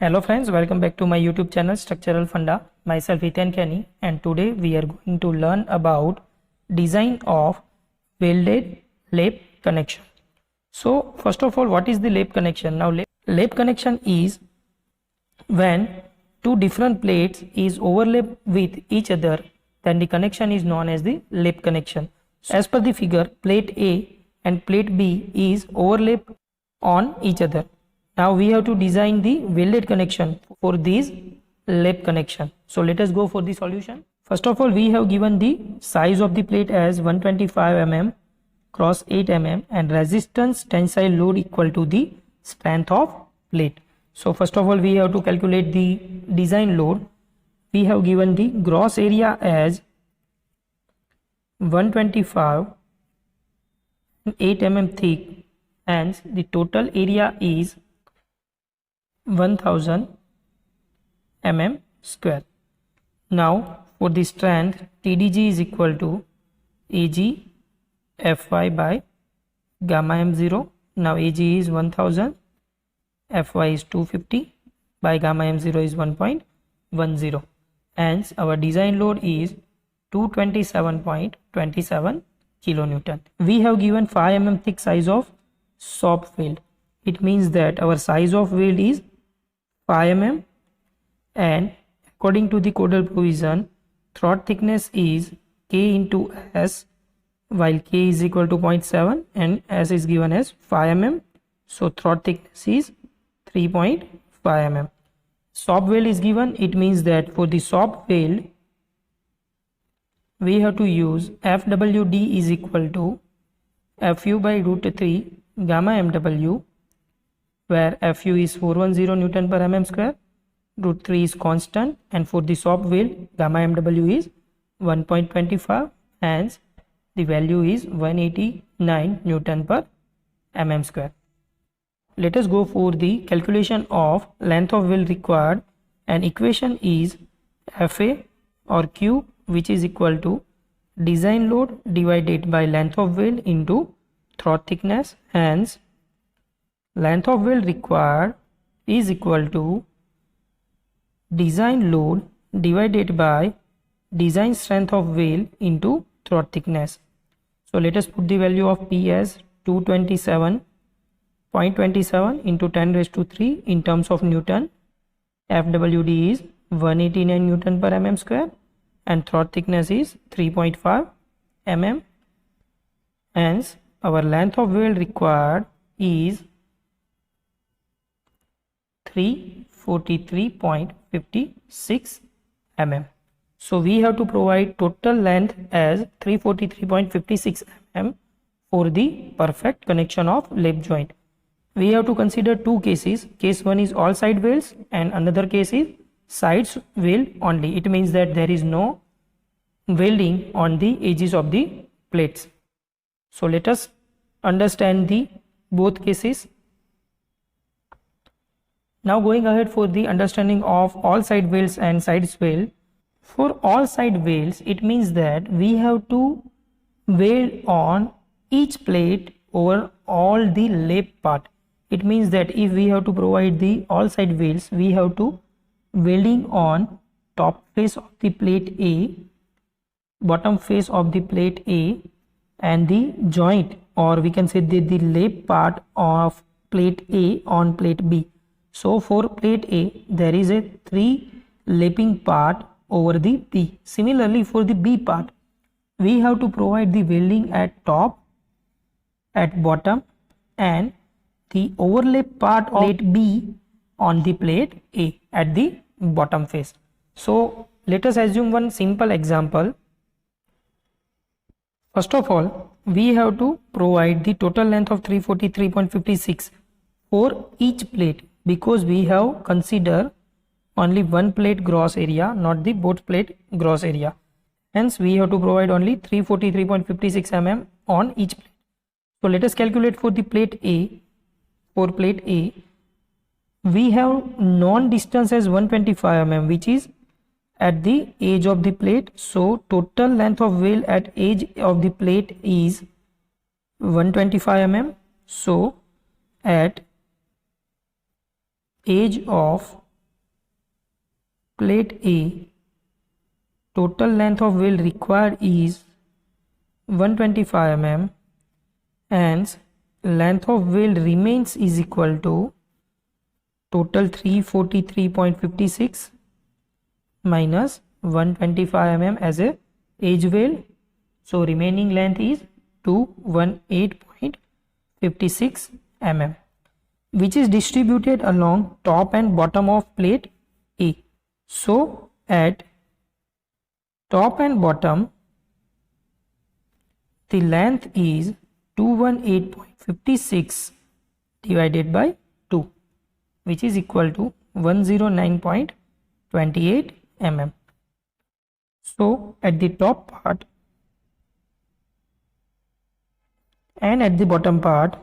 Hello friends, welcome back to my YouTube channel Structural Funda. Myself Ethan Kenny, and today we are going to learn about design of welded lap connection. So first of all, what is the lap connection? Now lap connection is when two different plates is overlap with each other, then the connection is known as the lap connection. So as per the figure, plate A and plate B is overlap on each other. Now we have to design the welded connection for these lap connection. So let us go for the solution. First of all, we have given the size of the plate as 125 mm cross 8 mm and resistance tensile load equal to the strength of plate. So first of all, we have to calculate the design load. We have given the gross area as 125 8 mm thick, and the total area is 1000 mm square. Now for the strength, TDG is equal to AG Fy by gamma m0. Now AG is 1000, Fy is 250 by gamma m0 is 1.10. Hence our design load is 227.27 kilonewton. We have given 5 mm thick size of shop weld. It means that our size of weld is 5 mm, and according to the codal provision, throat thickness is K into S, while K is equal to 0.7 and S is given as 5 mm. So throat thickness is 3.5 mm. Shop weld is given. It means that for the shop weld, we have to use FWD is equal to Fu by root 3 gamma mW, where Fu is 410 Newton per mm square, root 3 is constant, and for the shop weld gamma mW is 1.25, hence the value is 189 Newton per mm square. Let us go for the calculation of length of weld required, and equation is Fa or Q, which is equal to design load divided by length of weld into throat thickness. Hence length of weld required is equal to design load divided by design strength of weld into throat thickness. So let us put the value of P as 227.27 into 10 raised to 3 in terms of Newton. FWD is 189 Newton per mm square and throat thickness is 3.5 mm. Hence our length of weld required is 343.56 mm. So we have to provide total length as 343.56 mm for the perfect connection of lap joint. We have to consider two cases. Case 1 is all side welds and another case is sides weld only. It means that there is no welding on the edges of the plates. So let us understand the both cases. Now going ahead for the understanding of all side welds and sides weld. For all side welds, it means that we have to weld on each plate over all the lap part. It means that if we have to provide the all side welds, we have to welding on top face of the plate A, bottom face of the plate A, and the joint, or we can say the lap part of plate A on plate B. So for plate A, there is a 3 lapping part over the B. Similarly for the B part, we have to provide the welding at top, at bottom, and the overlap part of plate B on the plate A at the bottom face. So let us assume one simple example. First of all, we have to provide the total length of 343.56 for each plate, because we have considered only one plate gross area, not the both plate gross area. Hence we have to provide only 343.56 mm on each plate. So let us calculate for the plate A. For plate A, we have known distance as 125 mm, which is at the edge of the plate. So total length of weld at edge of the plate is 125 mm. So at edge of plate A, total length of wheel required is 125 mm, hence length of wheel remains is equal to total 343.56 minus 125 mm as a edge wheel, so remaining length is 218.56 mm, which is distributed along top and bottom of plate A. So at top and bottom the length is 218.56 divided by 2, which is equal to 109.28 mm. So at the top part and at the bottom part,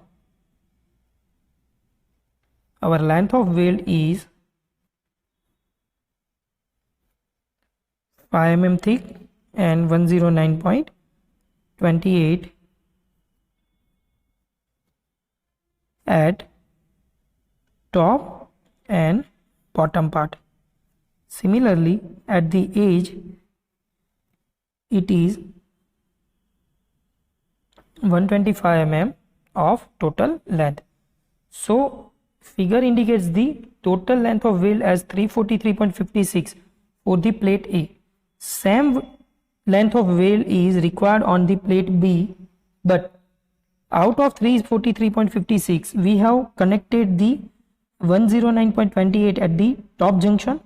our length of wheel is 5 mm thick and 109.28 at top and bottom part. Similarly, at the edge it is 125 mm of total length. So figure indicates the total length of wheel as 343.56 for the plate A. Same length of wheel is required on the plate B, but out of 343.56 we have connected the 109.28 at the top junction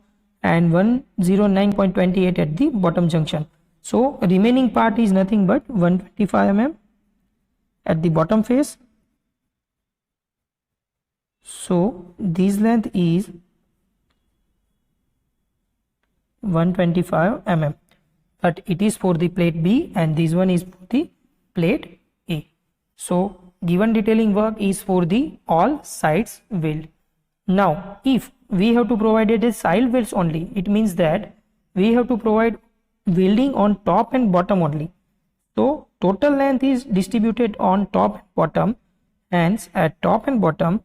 and 109.28 at the bottom junction. So remaining part is nothing but 125 mm at the bottom face. So this length is 125 mm, but it is for the plate B and this one is for the plate A. So given detailing work is for the all sides wheel. Now if we have to provide it as side wheels only, it means that we have to provide welding on top and bottom only. So total length is distributed on top and bottom, hence at top and bottom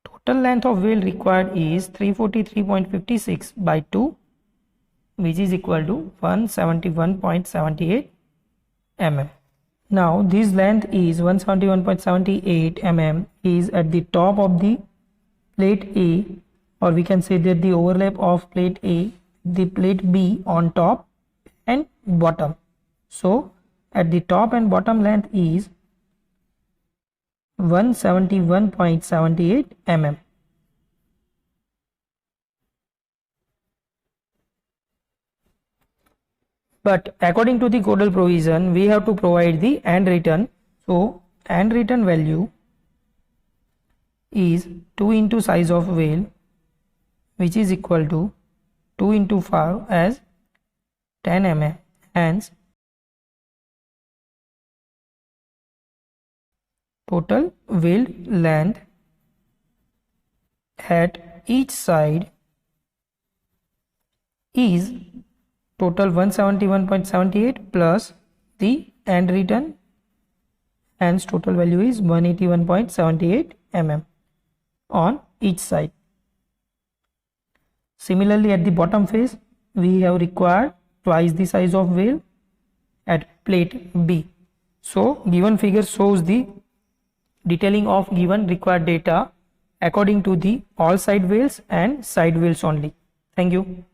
total length of wheel required is 343.56 by 2, which is equal to 171.78 mm. Now this length is 171.78 mm is at the top of the plate A, or we can say that the overlap of plate A, the plate B on top and bottom. So at the top and bottom length is 171.78 mm. But according to the codal provision, we have to provide the and return. So and return value is 2 into size of wheel, which is equal to 2 into 5 as 10 mm. Hence total wheel length at each side is total 171.78 plus the and return, hence total value is 181.78 mm on each side. Similarly at the bottom face we have required twice the size of wheel at plate B. So given figure shows the detailing of given required data according to the all side wheels and side wheels only. Thank you.